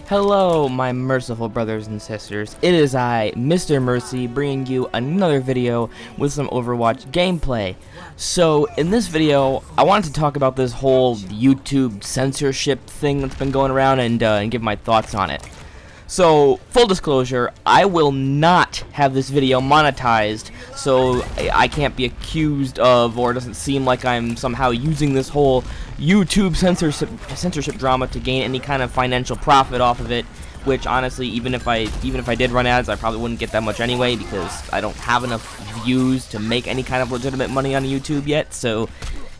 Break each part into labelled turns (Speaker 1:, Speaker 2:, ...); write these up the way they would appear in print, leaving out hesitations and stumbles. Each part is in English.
Speaker 1: Hello, my merciful brothers and sisters. It is I, MisterMercy, bringing you another video with some Overwatch gameplay. So, in this video, I wanted to talk about this whole YouTube censorship thing that's been going around and give my thoughts on it. So, full disclosure, I will not have this video monetized, so I can't be accused of, or it doesn't seem like I'm somehow using this whole YouTube censorship drama to gain any kind of financial profit off of it, which honestly, even if I did run ads, I probably wouldn't get that much anyway, because I don't have enough views to make any kind of legitimate money on YouTube yet, so,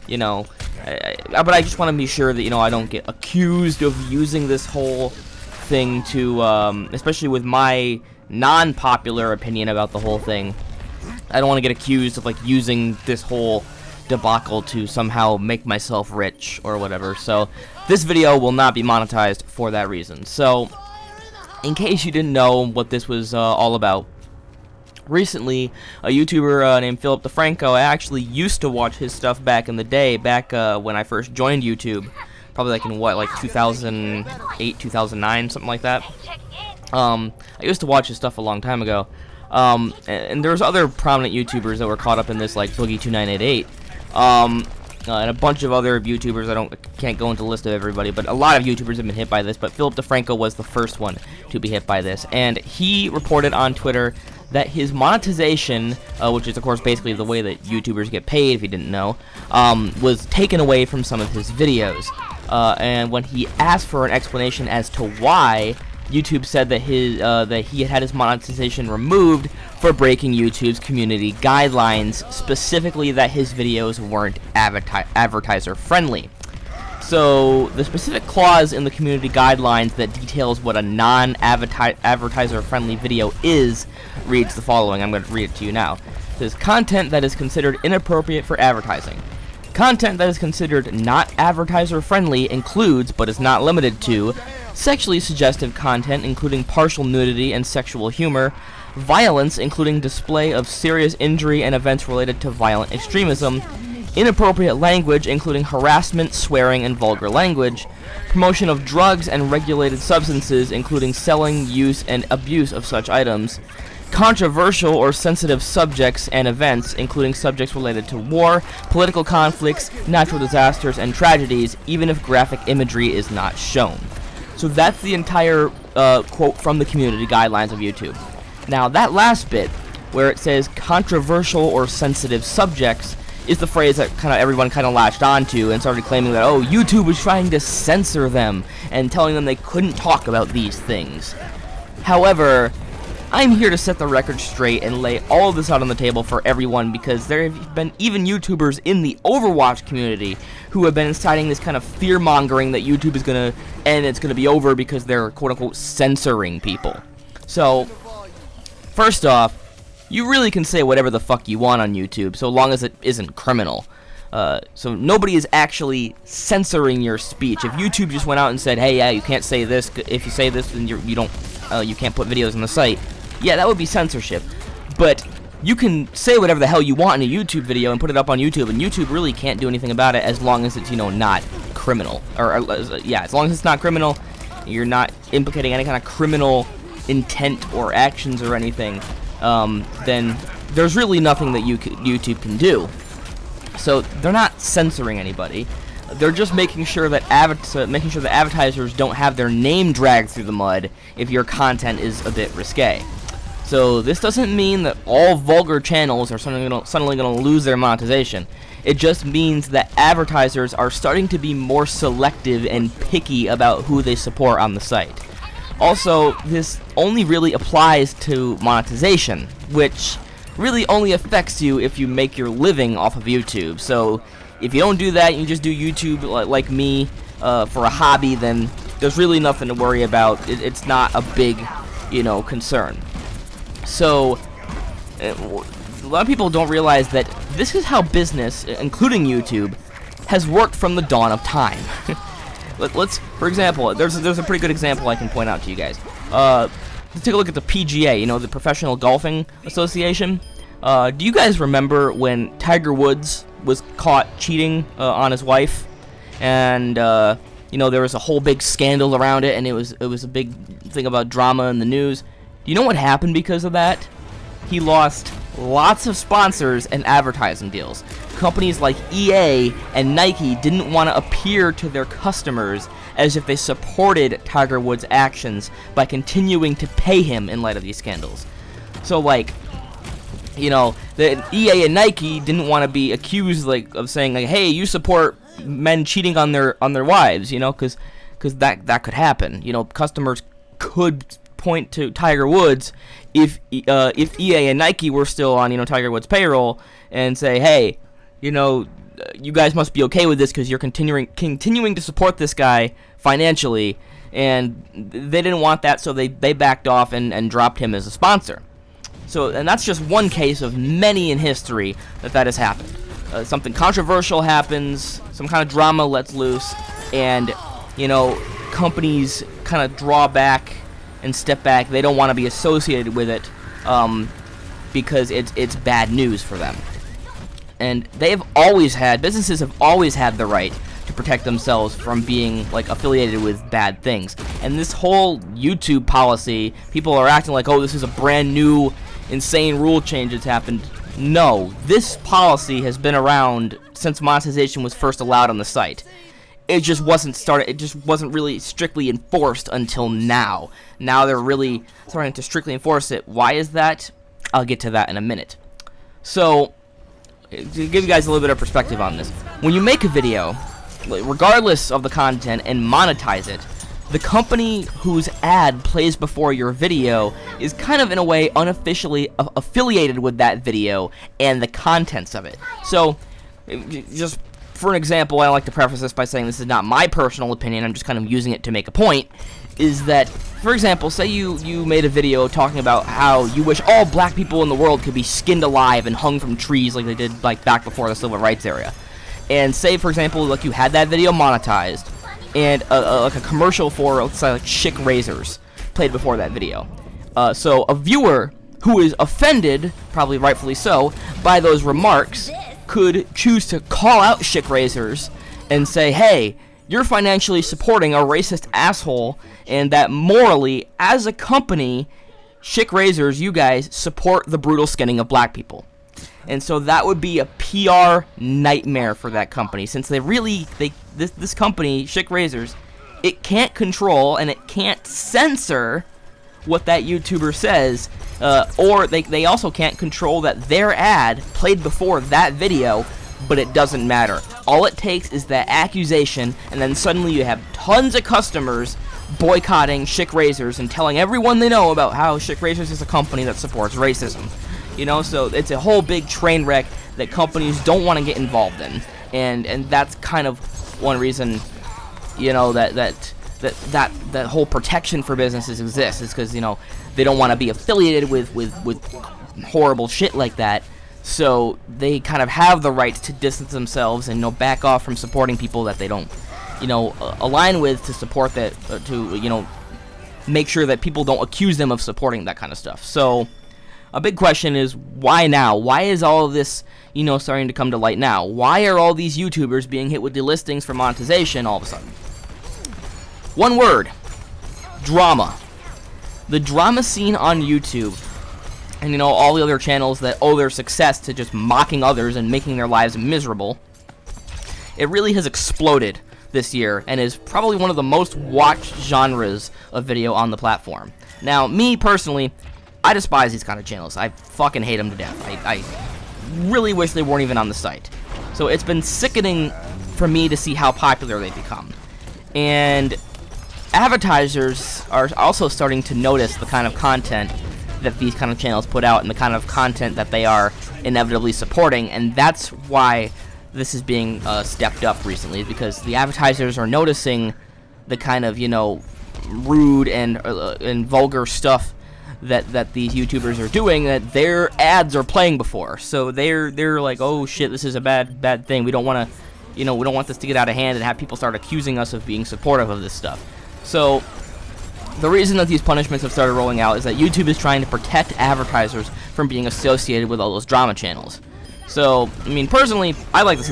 Speaker 1: you know, but I just want to be sure that, you know, I don't get accused of using this whole thing to, especially with my non-popular opinion about the whole thing. I don't want to get accused of, like, using this whole debacle to somehow make myself rich or whatever. So, this video will not be monetized for that reason. So, in case you didn't know what this was all about, recently, a YouTuber named Philip DeFranco, I actually used to watch his stuff back in the day, back when I first joined YouTube. Probably like in what, like 2008, 2009, something like that. I used to watch his stuff a long time ago. And there's other prominent YouTubers that were caught up in this, like Boogie2988. And a bunch of other YouTubers. I can't go into the list of everybody, but a lot of YouTubers have been hit by this. But Philip DeFranco was the first one to be hit by this, and he reported on Twitter that his monetization, which is of course basically the way that YouTubers get paid, if you didn't know, was taken away from some of his videos. And when he asked for an explanation as to why, YouTube said that he had his monetization removed for breaking YouTube's community guidelines, specifically that his videos weren't advertiser friendly. So the specific clause in the community guidelines that details what a non-advertiser friendly video is reads the following. I'm going to read it to you now. It says, content that is considered inappropriate for advertising. Content that is considered not advertiser friendly includes, but is not limited to, sexually suggestive content including partial nudity and sexual humor, violence including display of serious injury and events related to violent extremism, inappropriate language including harassment, swearing, and vulgar language, promotion of drugs and regulated substances including selling, use, and abuse of such items, controversial or sensitive subjects and events, including subjects related to war, political conflicts, natural disasters, and tragedies, even if graphic imagery is not shown. So that's the entire quote from the community guidelines of YouTube. Now, that last bit, where it says controversial or sensitive subjects, is the phrase that everyone latched onto and started claiming that, oh, YouTube was trying to censor them and telling them they couldn't talk about these things. However, I'm here to set the record straight and lay all of this out on the table for everyone, because there have been even YouTubers in the Overwatch community who have been inciting this kind of fear-mongering that YouTube is going to end, it's going to be over because they're quote-unquote censoring people. So, first off, you really can say whatever the fuck you want on YouTube, so long as it isn't criminal. So nobody is actually censoring your speech. If YouTube just went out and said, hey, yeah, you can't say this, if you say this, then you can't put videos on the site, yeah, that would be censorship. But you can say whatever the hell you want in a YouTube video and put it up on YouTube, and YouTube really can't do anything about it as long as it's, you know, not criminal. Yeah, as long as it's not criminal, you're not implicating any kind of criminal intent or actions or anything, then there's really nothing that YouTube can do. So they're not censoring anybody. They're just making sure that advertisers don't have their name dragged through the mud if your content is a bit risque. So this doesn't mean that all vulgar channels are suddenly going to lose their monetization. It just means that advertisers are starting to be more selective and picky about who they support on the site. Also, this only really applies to monetization, which really only affects you if you make your living off of YouTube. So if you don't do that, you just do YouTube like me for a hobby, then there's really nothing to worry about. It's not a big, you know, concern. So a lot of people don't realize that this is how business, including YouTube, has worked from the dawn of time. For example, there's a pretty good example I can point out to you guys. Let's take a look at the PGA, you know, the Professional Golfing Association. Do you guys remember when Tiger Woods was caught cheating on his wife? And you know, there was a whole big scandal around it, and it was a big thing about drama in the news. Do you know what happened because of that? He lost lots of sponsors and advertising deals. Companies like EA and Nike didn't want to appear to their customers as if they supported Tiger Woods' actions by continuing to pay him in light of these scandals. So, like, you know, the EA and Nike didn't want to be accused, like, of saying, like, hey, you support men cheating on their wives, you know, because that could happen. You know, customers could point to Tiger Woods if EA and Nike were still on, you know, Tiger Woods' payroll and say, hey, you know, you guys must be okay with this because you're continuing to support this guy financially, and they didn't want that, so they backed off and dropped him as a sponsor. So, and that's just one case of many in history that has happened. Something controversial happens, some kind of drama lets loose, and, you know, companies kind of draw back and step back. They don't want to be associated with it because it's bad news for them. And businesses have always had the right to protect themselves from being, like, affiliated with bad things. And this whole YouTube policy, people are acting like, oh, this is a brand new insane rule change that's happened. No, this policy has been around since monetization was first allowed on the site. It just wasn't really strictly enforced until now. Now they're really starting to strictly enforce it. Why is that? I'll get to that in a minute. So, to give you guys a little bit of perspective on this, when you make a video, regardless of the content, and monetize it, the company whose ad plays before your video is kind of, in a way, unofficially affiliated with that video and the contents of it. So, just for an example, I like to preface this by saying this is not my personal opinion, I'm just kind of using it to make a point, is that, for example, say you made a video talking about how you wish all black people in the world could be skinned alive and hung from trees like they did, like, back before the civil rights era. And say, for example, like, you had that video monetized, and like a commercial for, let's say, like, Schick razors played before that video. So a viewer who is offended, probably rightfully so, by those remarks could choose to call out Schick razors and say, hey, you're financially supporting a racist asshole, and that morally, as a company, Schick razors, you guys, support the brutal skinning of black people. And so that would be a PR nightmare for that company, since this company, Schick razors, it can't control and it can't censor what that YouTuber says, or they also can't control that their ad played before that video, but it doesn't matter. All it takes is that accusation, and then suddenly you have tons of customers boycotting Schick razors and telling everyone they know about how Schick razors is a company that supports racism. You know, so it's a whole big train wreck that companies don't want to get involved in, and that's kind of one reason, you know, that whole protection for businesses exists, is because, you know, they don't want to be affiliated with horrible shit like that, so they kind of have the right to distance themselves and, you know, back off from supporting people that they don't, you know, align with, to support that, to, you know, make sure that people don't accuse them of supporting that kind of stuff. So a big question is, why now? Why is all of this, you know, starting to come to light now? Why are all these YouTubers being hit with delistings for monetization all of a sudden? One word: drama. The drama scene on YouTube, and, you know, all the other channels that owe their success to just mocking others and making their lives miserable, it really has exploded this year and is probably one of the most watched genres of video on the platform. Now, me personally, I despise these kind of channels. I fucking hate them to death. I really wish they weren't even on the site. So it's been sickening for me to see how popular they've become. And advertisers are also starting to notice the kind of content that these kind of channels put out and the kind of content that they are inevitably supporting, and that's why this is being stepped up recently, because the advertisers are noticing the kind of, you know, rude and vulgar stuff that these YouTubers are doing that their ads are playing before. So they're like, oh shit, this is a bad thing. We don't want to, you know, we don't want this to get out of hand and have people start accusing us of being supportive of this stuff. So the reason that these punishments have started rolling out is that YouTube is trying to protect advertisers from being associated with all those drama channels. So, I mean, personally, I'd like to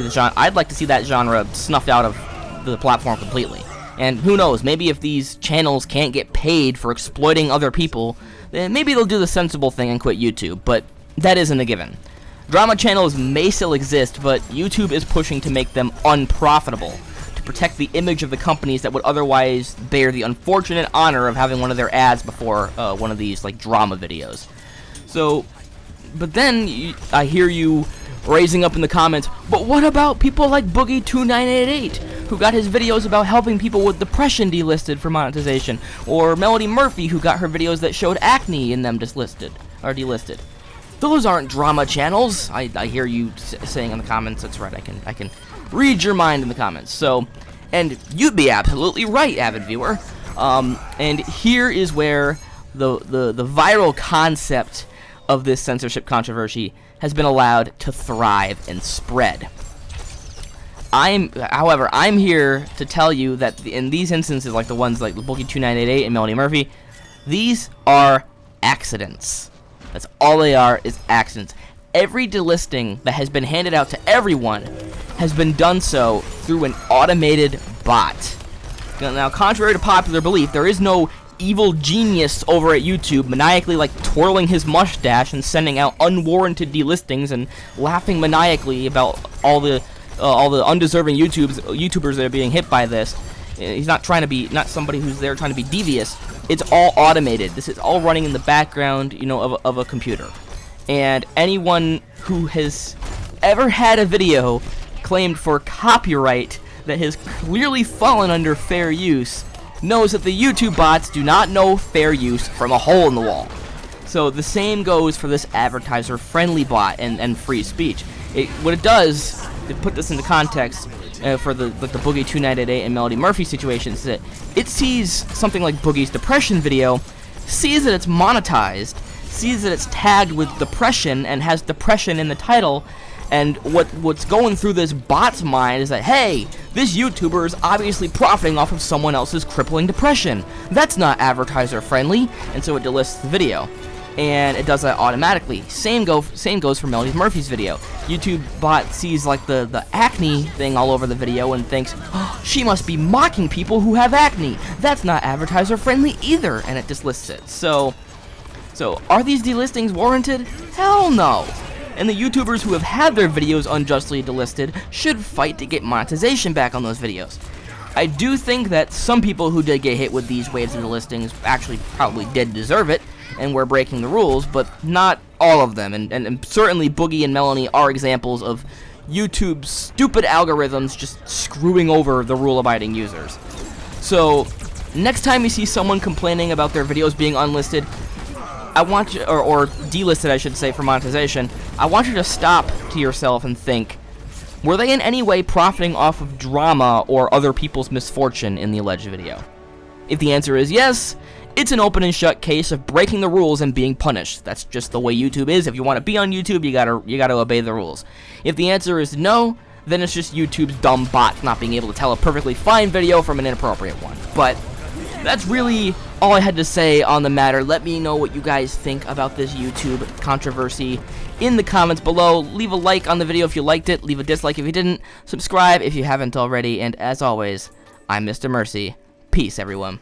Speaker 1: see that genre snuffed out of the platform completely. And who knows, maybe if these channels can't get paid for exploiting other people, then maybe they'll do the sensible thing and quit YouTube, but that isn't a given. Drama channels may still exist, but YouTube is pushing to make them unprofitable, to protect the image of the companies that would otherwise bear the unfortunate honor of having one of their ads before one of these, like, drama videos. So, but then I hear you raising up in the comments, but what about people like Boogie2988, who got his videos about helping people with depression delisted for monetization, or Melody Murphy, who got her videos that showed acne in them delisted. Those aren't drama channels. I hear you saying in the comments. That's right, I can read your mind in the comments. So, and you'd be absolutely right, avid viewer. And here is where the viral concept of this censorship controversy has been allowed to thrive and spread. However, I'm here to tell you that in these instances, like the ones like Boogie2988 and Melody Murphy, these are accidents. That's all they are, is accidents. Every delisting that has been handed out to everyone has been done so through an automated bot. Now, contrary to popular belief, there is no evil genius over at YouTube maniacally, like, twirling his mustache and sending out unwarranted delistings and laughing maniacally about all the undeserving YouTubers that are being hit by this. He's not somebody who's there trying to be devious. It's all automated. This is all running in the background, you know, of a computer. And anyone who has ever had a video claimed for copyright that has clearly fallen under fair use knows that the YouTube bots do not know fair use from a hole in the wall. So the same goes for this advertiser-friendly bot and free speech. What it does, to put this into context, for the Boogie2988 and Melody Murphy situations, is that it sees something like Boogie's depression video, sees that it's monetized, sees that it's tagged with depression and has depression in the title, and what's going through this bot's mind is that, hey, this YouTuber is obviously profiting off of someone else's crippling depression. That's not advertiser friendly, and so it delists the video. And it does that automatically. Same goes for Melody Murphy's video. YouTube bot sees like the acne thing all over the video and thinks, oh, she must be mocking people who have acne. That's not advertiser friendly either, and it dislists it. So are these delistings warranted? Hell no. And the YouTubers who have had their videos unjustly delisted should fight to get monetization back on those videos. I do think that some people who did get hit with these waves of delistings actually probably did deserve it, and were breaking the rules, but not all of them, and certainly Boogie and Melanie are examples of YouTube's stupid algorithms just screwing over the rule-abiding users. So, next time you see someone complaining about their videos being unlisted, I want you, or delisted I should say, for monetization, I want you to stop to yourself and think, were they in any way profiting off of drama or other people's misfortune in the alleged video? If the answer is yes, it's an open and shut case of breaking the rules and being punished. That's just the way YouTube is. If you want to be on YouTube, you gotta obey the rules. If the answer is no, then it's just YouTube's dumb bots not being able to tell a perfectly fine video from an inappropriate one. But that's really all I had to say on the matter. Let me know what you guys think about this YouTube controversy in the comments below. Leave a like on the video if you liked it. Leave a dislike if you didn't. Subscribe if you haven't already. And as always, I'm MisterMercy. Peace, everyone.